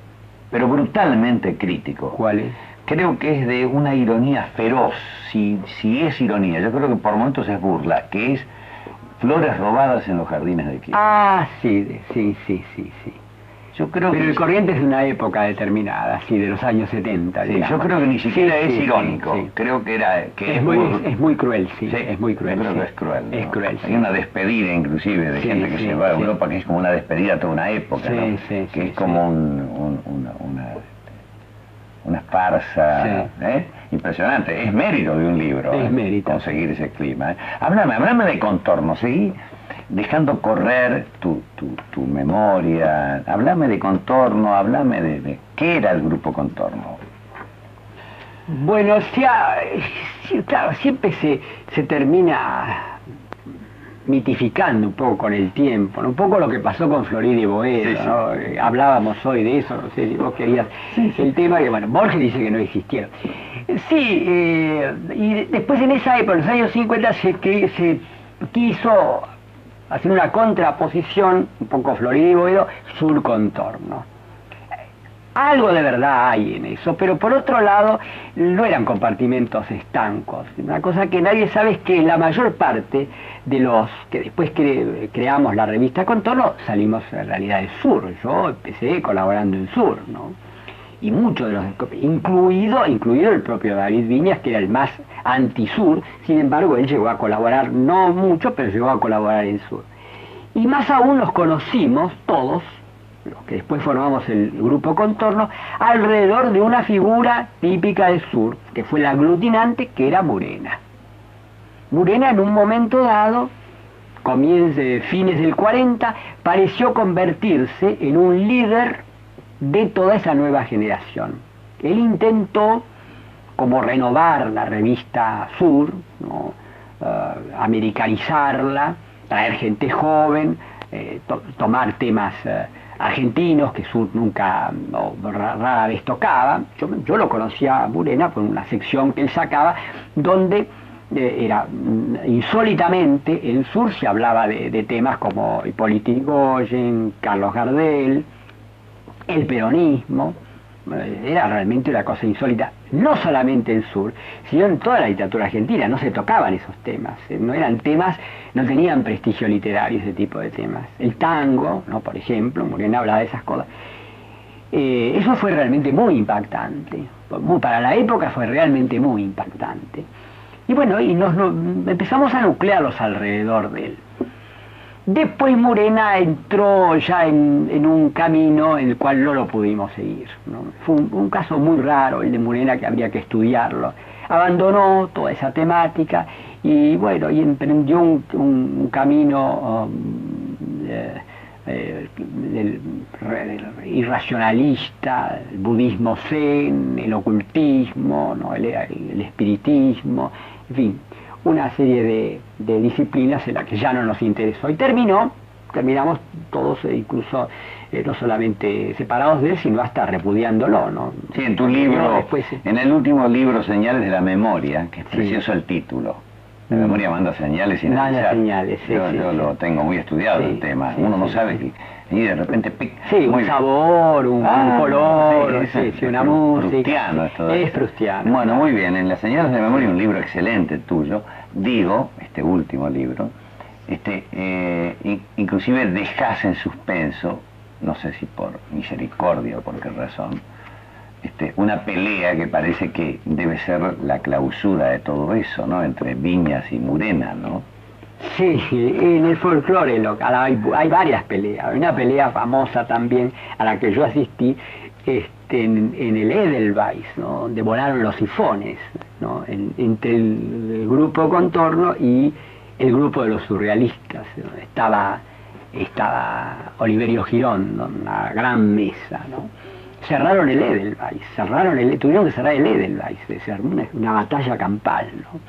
pero brutalmente crítico. ¿Cuál es? Creo que es de una ironía feroz, si es ironía, yo creo que por momentos es burla, que es Flores robadas en los jardines de Quilmes. Ah, sí. Yo creo pero que el Corrientes es de una época determinada, sí, de los años 70. Sí, yo creo que ni siquiera es irónico. Sí. Creo que es muy cruel, sí. Es muy cruel. Yo creo que es cruel. ¿No? Es cruel. Hay una despedida inclusive de gente que se va a Europa, que es como una despedida a toda una época, ¿no? Que es como una farsa, impresionante. Es mérito de un libro, es mérito, conseguir ese clima. Háblame de Contorno, seguí dejando correr tu memoria. Háblame de Contorno, háblame de qué era el grupo Contorno. Bueno, claro, siempre se termina mitificando un poco con el tiempo, ¿no? Un poco lo que pasó con Florida y Boedo, ¿no? Hablábamos hoy de eso, no sé si vos querías el tema, que bueno, Borges dice que no existieron. Sí, y después en esa época, en los años 50, se quiso hacer una contraposición, un poco Florida y Boedo, Sur-Contorno. Algo de verdad hay en eso, pero por otro lado no eran compartimentos estancos. Una cosa que nadie sabe es que la mayor parte de los que después creamos la revista Contorno salimos en realidad del Sur. Yo empecé colaborando en Sur, ¿no? Y muchos de los, incluido el propio David Viñas, que era el más anti-Sur. Sin embargo, él llegó a colaborar, no mucho, pero llegó a colaborar en Sur. Y más aún los conocimos todos, los que después formamos el grupo Contorno, alrededor de una figura típica del Sur, que fue la aglutinante, que era Murena. Murena, en un momento dado, fines del 40, pareció convertirse en un líder de toda esa nueva generación. Él intentó como renovar la revista Sur, ¿no? Americanizarla, traer gente joven, tomar temas argentinos que Sur nunca, rara vez tocaba. Yo lo conocía a Murena por una sección que él sacaba donde era insólitamente en Sur se hablaba de temas como Hipólito Yrigoyen, Carlos Gardel, el peronismo. Era realmente una cosa insólita, no solamente en Sur, sino en toda la literatura argentina. No se tocaban esos temas, no eran temas, no tenían prestigio literario ese tipo de temas. El tango, ¿no? Por ejemplo, Murena hablaba de esas cosas. Eso fue realmente muy impactante, para la época fue realmente muy impactante. Y bueno, empezamos a nuclearlos alrededor de él. Después Murena entró ya en un camino en el cual no lo pudimos seguir, ¿no? Fue un caso muy raro el de Murena, que habría que estudiarlo. Abandonó toda esa temática y bueno, y emprendió un camino del irracionalista, el budismo zen, el ocultismo, ¿no? el espiritismo, en fin, una serie de disciplinas en las que ya no nos interesó. Y terminamos todos, incluso no solamente separados de él, sino hasta repudiándolo, ¿no? Sí, en tu libro, en el último libro, Señales de la Memoria, que es precioso el título, La memoria manda señales sin Manda avisar. señales, sí, Yo sí. lo tengo muy estudiado el tema. Sí, Uno no sí, sabe sí. y de repente pic. Sí, Muy un bien. sabor, un color, sí, una música. Proustiano esto de Es esto. proustiano. Bueno, muy bien. En Las señales de memoria, un libro excelente tuyo. Digo, este último libro, inclusive dejas en suspenso, no sé si por misericordia o por qué razón, una pelea que parece que debe ser la clausura de todo eso, ¿no? Entre Viñas y Murena, ¿no? Sí, en el folclore local hay varias peleas. Hay una pelea famosa también a la que yo asistí en el Edelweiss, ¿no? Donde volaron los sifones, ¿no? Entre el grupo Contorno y el grupo de los surrealistas, ¿no? Estaba Oliverio Girón, ¿no? Una gran mesa, ¿no? Cerraron el Edelweiss, tuvieron que cerrar el Edelweiss, se armó una batalla campal, ¿no?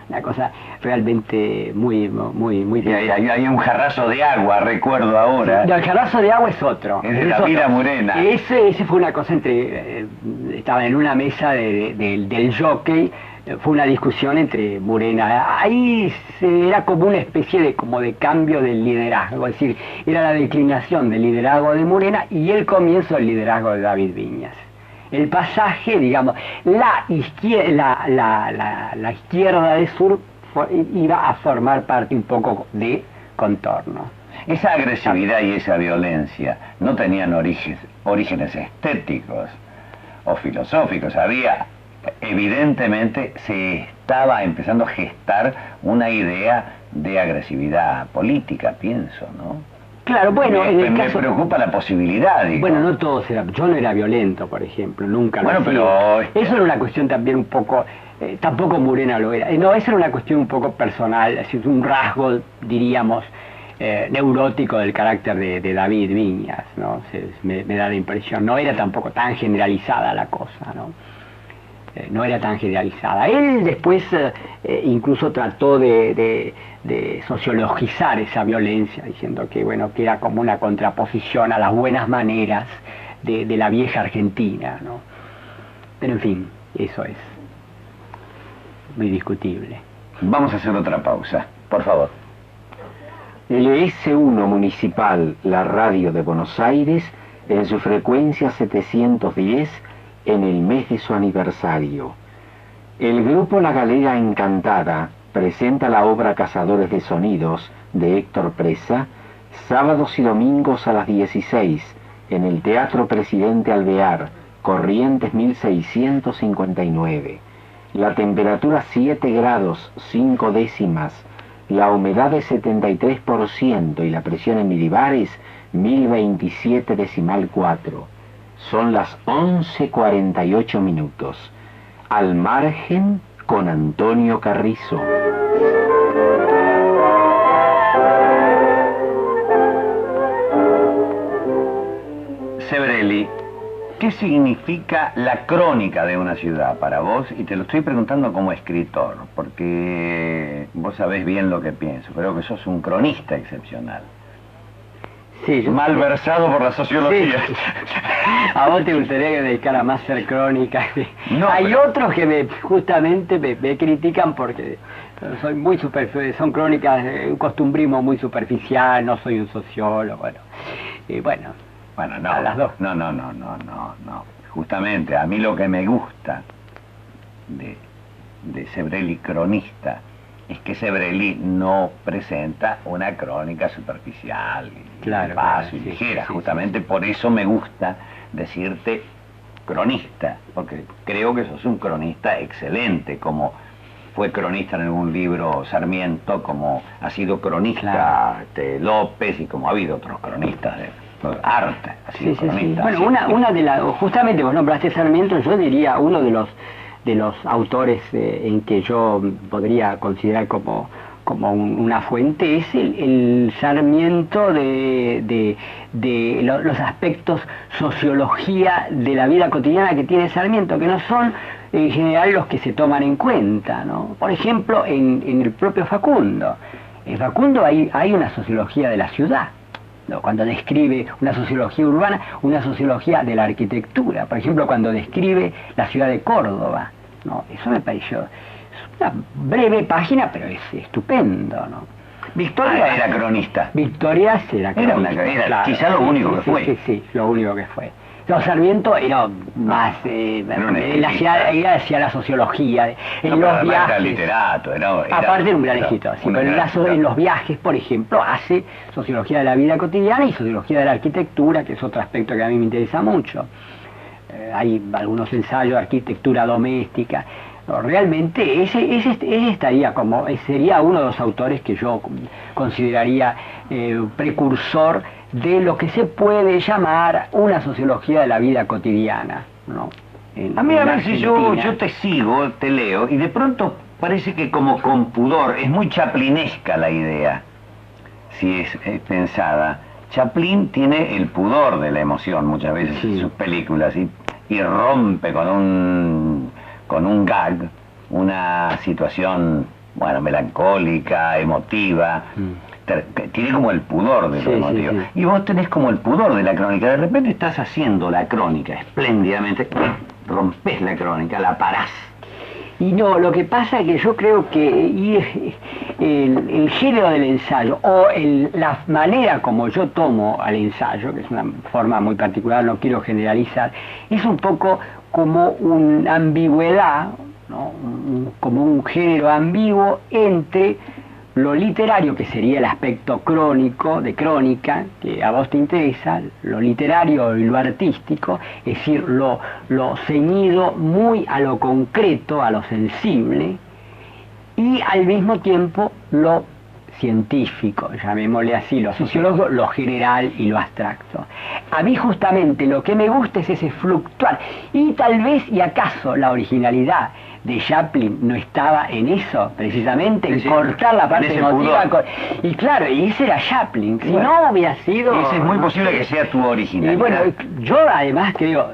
Una cosa realmente muy Y hay un jarrazo de agua, recuerdo ahora. El jarrazo de agua es otro. Es de la vida Murena. Ese fue una cosa estaba en una mesa del jockey, fue una discusión entre Murena. Ahí era como una especie de cambio del liderazgo, es decir, era la declinación del liderazgo de Murena y el comienzo del liderazgo de David Viñas. El pasaje, digamos, la izquierda de Sur iba a formar parte un poco de Contorno. Esa agresividad y esa violencia no tenían orígenes estéticos o filosóficos. Evidentemente se estaba empezando a gestar una idea de agresividad política, pienso, ¿no? Claro, bueno, en el me caso... preocupa la posibilidad, digo. Bueno, no todos yo no era violento, por ejemplo, nunca lo Bueno, fui. pero... Eso era una cuestión también un poco... tampoco Murena lo era. No, esa era una cuestión un poco personal, es decir, un rasgo, diríamos, neurótico del carácter de David Viñas, ¿no? Me da la impresión. No era tampoco tan generalizada la cosa, ¿no? No era tan generalizada. Él después incluso trató de sociologizar esa violencia, diciendo que era como una contraposición a las buenas maneras de la vieja Argentina, ¿no? Pero en fin, eso es muy discutible. Vamos a hacer otra pausa, por favor. El S1 Municipal, la radio de Buenos Aires, en su frecuencia 710, en el mes de su aniversario. El grupo La Galera Encantada presenta la obra Cazadores de Sonidos, de Héctor Presa, sábados y domingos a las 16, en el Teatro Presidente Alvear, Corrientes 1659. La temperatura 7 grados 5 décimas, la humedad es 73% y la presión en milibares 1027 decimal 4. Son las 11:48 minutos. Al margen con Antonio Carrizo. Sebrelli, ¿qué significa la crónica de una ciudad para vos? Y te lo estoy preguntando como escritor, porque vos sabés bien lo que pienso. Creo que sos un cronista excepcional. Sí, Mal versado por la sociología. Sí. A vos te gustaría que me dedicara más a ser crónica. No, hay pero... otros que justamente me critican porque soy muy son crónicas de un costumbrismo muy superficial, no soy un sociólogo, bueno, no, a las dos. No. Justamente, a mí lo que me gusta de Sebrelli cronista es que Sebrelli no presenta una crónica superficial y ligera. Justamente por eso me gusta decirte cronista, porque creo que sos un cronista excelente, como fue cronista en algún libro Sarmiento, como ha sido cronista López y como ha habido otros cronistas de arte. Sí. Bueno, justamente vos nombraste Sarmiento, yo diría uno de los autores en que yo podría considerar como una fuente es el Sarmiento de los aspectos sociología de la vida cotidiana que tiene Sarmiento, que no son en general los que se toman en cuenta, ¿no? Por ejemplo, en el propio Facundo. En Facundo hay una sociología de la ciudad, ¿no? Cuando describe una sociología urbana, una sociología de la arquitectura. Por ejemplo, cuando describe la ciudad de Córdoba, ¿no? Eso me pareció, es una breve página, pero es estupendo, ¿no? Victoria era cronista. Victoria era cronista. Era quizá lo único que fue. Sí, lo único que fue. No, Sarmiento era más, él hacía la sociología, en los viajes. Era literato, aparte era un gran escritor, sí, pero en los viajes, por ejemplo, hace sociología de la vida cotidiana y sociología de la arquitectura, que es otro aspecto que a mí me interesa mucho. Hay algunos ensayos de arquitectura doméstica. No, realmente ese estaría sería uno de los autores que yo consideraría precursor de lo que se puede llamar una sociología de la vida cotidiana, ¿no? A mí a ver si yo te sigo, te leo, y de pronto parece que como con pudor, es muy chaplinesca la idea, si es pensada. Chaplin tiene el pudor de la emoción muchas veces en sus películas y rompe con un gag, una situación, bueno, melancólica, emotiva. Tiene como el pudor de lo emotivo. Y vos tenés como el pudor de la crónica. De repente estás haciendo la crónica espléndidamente, rompés la crónica, la parás. Y no, lo que pasa es que yo creo que el género del ensayo, o la manera como yo tomo al ensayo, que es una forma muy particular, no quiero generalizar, es un poco como una ambigüedad, ¿no? Como un género ambiguo entre lo literario, que sería el aspecto crónico, de crónica, que a vos te interesa, lo literario y lo artístico, es decir, lo ceñido muy a lo concreto, a lo sensible, y al mismo tiempo lo científico, llamémosle así, lo sociológico, lo general y lo abstracto. A mí justamente lo que me gusta es ese fluctuar, y tal vez, y acaso, la originalidad de Chaplin no estaba en eso, precisamente, en cortar la parte emotiva. Y claro, y ese era Chaplin, si no hubiera sido... Ese es muy posible que sea tu originalidad. Y bueno, yo además creo,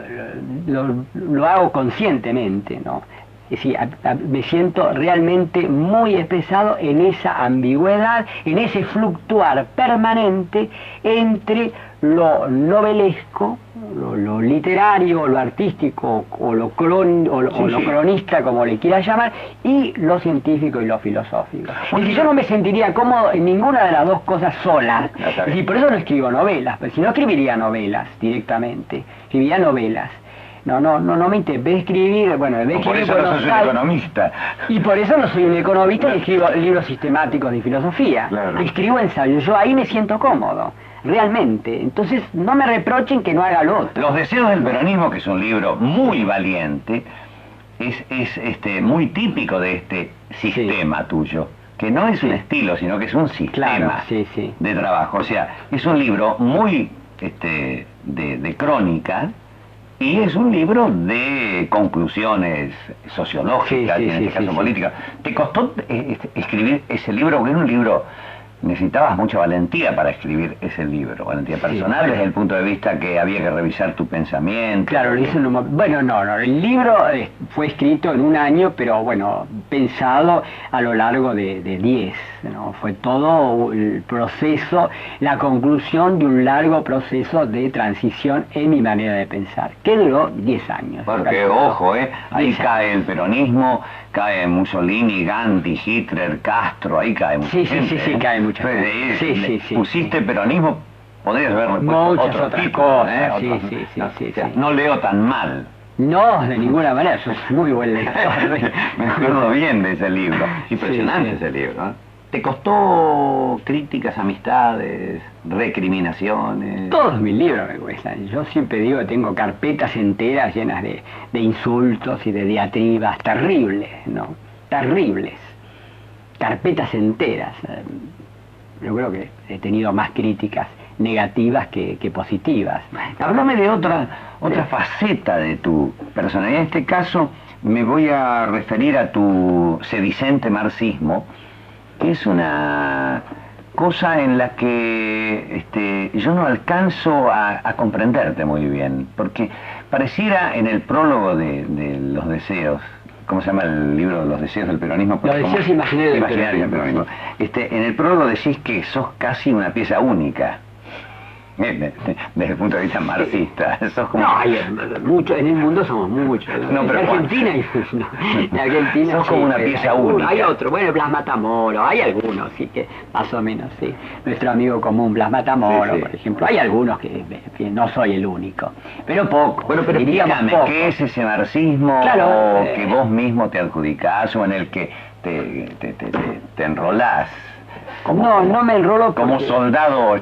lo hago conscientemente, ¿no? Es decir, me siento realmente muy expresado en esa ambigüedad, en ese fluctuar permanente entre lo novelesco, lo literario, lo artístico, o lo cronista, como le quieras llamar, y lo científico y lo filosófico. Y si yo no me sentiría cómodo en ninguna de las dos cosas solas, y por eso no escribo novelas, porque si no escribiría novelas directamente, escribiría novelas. No me interesa escribir, bueno, por eso no soy un economista. Y por eso no soy un economista y escribo libros sistemáticos de filosofía. Claro. Escribo ensayos, yo ahí me siento cómodo, realmente. Entonces no me reprochen que no haga lo otro. Los deseos del peronismo, que es un libro muy valiente, es muy típico de este sistema tuyo, que no es un estilo, sino que es un sistema de trabajo. O sea, es un libro muy de crónica, y es un libro de conclusiones sociológicas, y en este caso políticas. ¿Te costó escribir ese libro? Porque era un libro, necesitabas mucha valentía para escribir ese libro, valentía personal, desde el punto de vista que había que revisar tu pensamiento. Claro, bueno, no, el libro fue escrito en un año, pero bueno, pensado a lo largo de 10, ¿no? Fue todo el proceso, la conclusión de un largo proceso de transición en mi manera de pensar, que duró 10 años. Porque, ojo, ahí cae el peronismo, cae Mussolini, Gandhi, Hitler, Castro, ahí cae mucha gente. Sí, cae mucha gente. Pusiste peronismo, podrías haberle puesto muchas otro otras tipo, cosas, no leo tan mal. No, de ninguna manera, sos muy buen lector. Me acuerdo bien de ese libro, impresionante ese libro, ¿eh? ¿Te costó críticas, amistades, recriminaciones? Todos mis libros me cuestan. Yo siempre digo que tengo carpetas enteras llenas de insultos y de diatribas terribles, ¿no? Terribles. Carpetas enteras. Yo creo que he tenido más críticas negativas que positivas. Háblame de otra faceta de tu personalidad. En este caso me voy a referir a tu sedicente marxismo, que es una cosa en la que yo no alcanzo a comprenderte muy bien, porque pareciera en el prólogo de Los Deseos, ¿cómo se llama el libro? Los Deseos del Peronismo. Los Deseos Imaginarios del Peronismo. En el prólogo decís que sos casi una pieza única. desde el punto de vista marxista. Sos como... No, hay muchos, en el mundo somos muchos. No, pero en Argentina, no, en Argentina sos como una pieza única. Hay otro, bueno, Blas Matamoros, hay algunos, sí, que más o menos, sí. Nuestro amigo común, Blas Matamoros, por ejemplo, hay algunos que no soy el único, pero poco. Bueno, pero dígame, ¿qué es ese marxismo que vos mismo te adjudicás o en el que te enrolás? No me enrolo como soldado,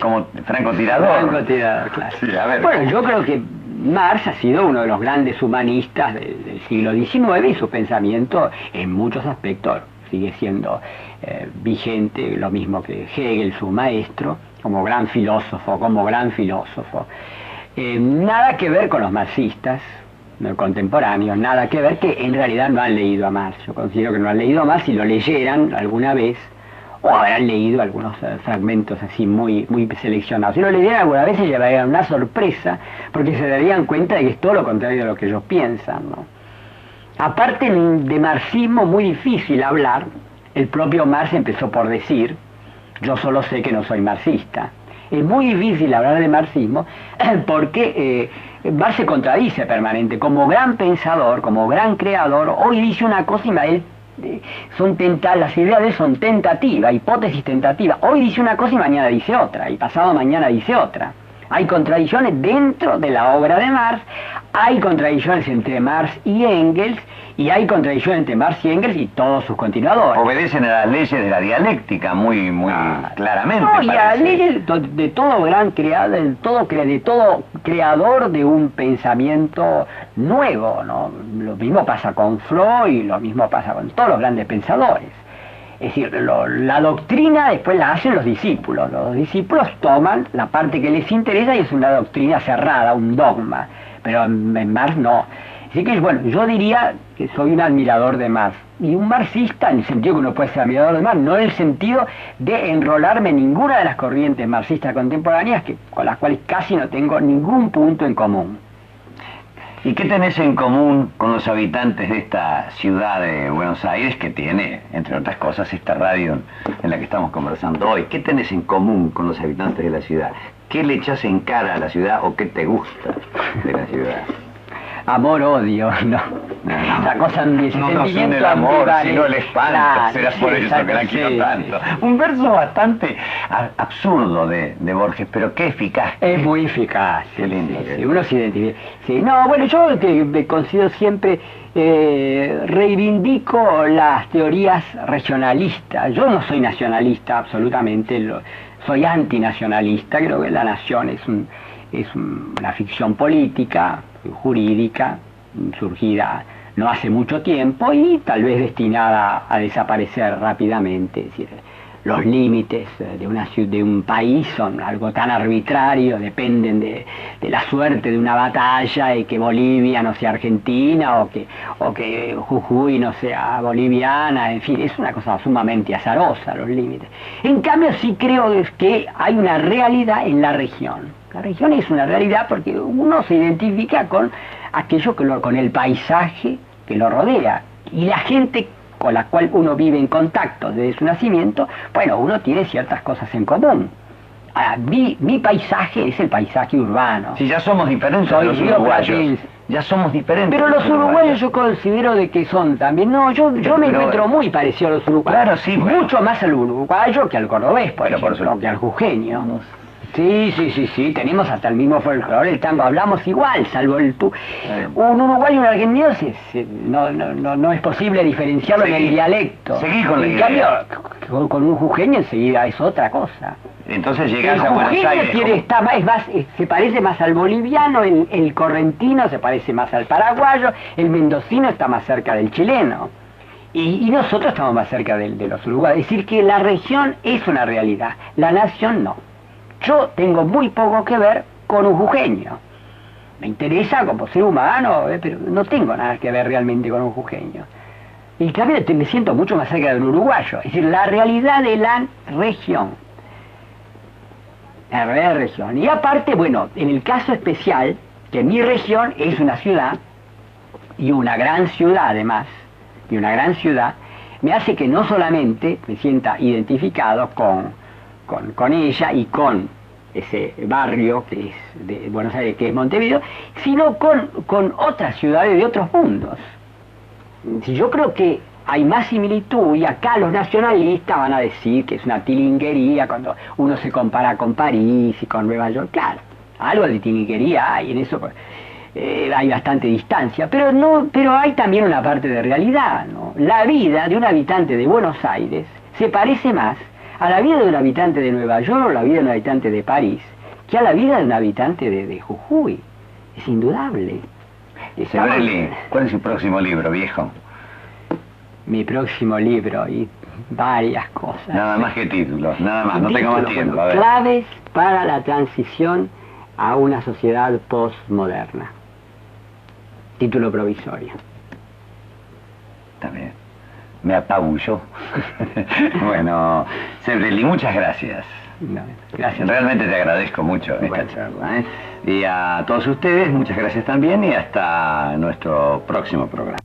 como francotirador. Francotirador, claro. Sí, a ver. Bueno, yo creo que Marx ha sido uno de los grandes humanistas del siglo XIX y su pensamiento en muchos aspectos sigue siendo vigente, lo mismo que Hegel, su maestro, como gran filósofo. Nada que ver con los marxistas contemporáneos, nada que ver, que en realidad no han leído a Marx. Yo considero que no han leído a Marx. Si lo leyeran alguna vez, o habrán leído algunos fragmentos así muy seleccionados. Si lo leyeran alguna vez se llevarían una sorpresa, porque se darían cuenta de que es todo lo contrario de lo que ellos piensan, ¿no? Aparte de marxismo, muy difícil hablar. El propio Marx empezó por decir: yo solo sé que no soy marxista. Es muy difícil hablar de marxismo porque Marx se contradice permanente. Como gran pensador, como gran creador, hoy dice una cosa y las ideas de él son tentativas, hipótesis tentativas. Hoy dice una cosa y mañana dice otra, y pasado mañana dice otra. Hay contradicciones dentro de la obra de Marx, hay contradicciones entre Marx y Engels, y hay contradicciones entre Marx y Engels y todos sus continuadores. Obedecen a las leyes de la dialéctica muy claramente. No, y a las leyes de todo gran creador, de todo creador de un pensamiento nuevo, ¿no? Lo mismo pasa con Freud, lo mismo pasa con todos los grandes pensadores. Es decir, la doctrina después la hacen los discípulos. Los discípulos toman la parte que les interesa y es una doctrina cerrada, un dogma. Pero en Marx no. Así que, bueno, yo diría que soy un admirador de Marx. Y un marxista, en el sentido que uno puede ser admirador de Marx, no en el sentido de enrolarme en ninguna de las corrientes marxistas contemporáneas con las cuales casi no tengo ningún punto en común. ¿Y qué tenés en común con los habitantes de esta ciudad de Buenos Aires que tiene, entre otras cosas, esta radio en la que estamos conversando hoy? ¿Qué tenés en común con los habitantes de la ciudad? ¿Qué le echás en cara a la ciudad o qué te gusta de la ciudad? Amor-odio, no. La cosa no son el amor, sino el espanto. Será por eso que la quiero tanto. Un verso bastante absurdo de Borges, pero qué eficaz. Es muy eficaz. Qué lindo. Sí, uno se identifica. Sí, no, bueno, yo me considero siempre, reivindico las teorías regionalistas. Yo no soy nacionalista, absolutamente. Soy antinacionalista. Creo que la nación es una ficción política, jurídica, surgida no hace mucho tiempo y tal vez destinada a desaparecer rápidamente. Es decir, los límites de un país son algo tan arbitrario, dependen de la suerte de una batalla, y que Bolivia no sea Argentina, o que Jujuy no sea boliviana, en fin, es una cosa sumamente azarosa los límites. En cambio sí creo que hay una realidad en la región. La región es una realidad porque uno se identifica con aquello con el paisaje que lo rodea, y la gente con la cual uno vive en contacto desde su nacimiento. Bueno, uno tiene ciertas cosas en común. Ahora, mi paisaje es el paisaje urbano. Si ya somos diferentes de los uruguayos. Ya somos diferentes. Pero los uruguayos yo considero de que son también. No, yo me encuentro muy parecido a los uruguayos. Claro, sí. Bueno. Mucho más al uruguayo que al cordobés, por ejemplo, que al jujeño. Sí, tenemos hasta el mismo folclore, el tango, hablamos igual, salvo un uruguayo y un argentino no es posible diferenciarlo en el dialecto. Seguí con la idea. En cambio, con un jujeño enseguida es otra cosa. Entonces llegás a Buenos Aires. Se parece más al boliviano, el correntino se parece más al paraguayo, el mendocino está más cerca del chileno. Y nosotros estamos más cerca de los uruguayos. Es decir, que la región es una realidad, la nación no. Yo tengo muy poco que ver con un jujeño. Me interesa como ser humano, pero no tengo nada que ver realmente con un jujeño. Y en cambio me siento mucho más cerca de un uruguayo. Es decir, la realidad de la región. La realidad de la región. Y aparte, bueno, en el caso especial, que mi región es una ciudad, y una gran ciudad además, me hace que no solamente me sienta identificado con ella y con ese barrio que es de Buenos Aires, que es Montevideo, sino con otras ciudades de otros mundos. Yo creo que hay más similitud, y acá los nacionalistas van a decir que es una tilinguería cuando uno se compara con París y con Nueva York. Claro, algo de tilinguería hay, en eso hay bastante distancia, pero hay también una parte de realidad, ¿no? La vida de un habitante de Buenos Aires se parece más a la vida de un habitante de Nueva York o la vida de un habitante de París que a la vida de un habitante de Jujuy. Es indudable. Sebrelli, ¿cuál es su próximo libro, viejo? Mi próximo libro y varias cosas. Nada más que títulos, nada más, no tengo más tiempo. A ver. Claves para la transición a una sociedad postmoderna. Título provisorio. También. Me apabulló. Bueno, Sebrelli, muchas gracias. No, gracias. Realmente te agradezco mucho esta charla, ¿eh? Y a todos ustedes, muchas gracias también y hasta nuestro próximo programa.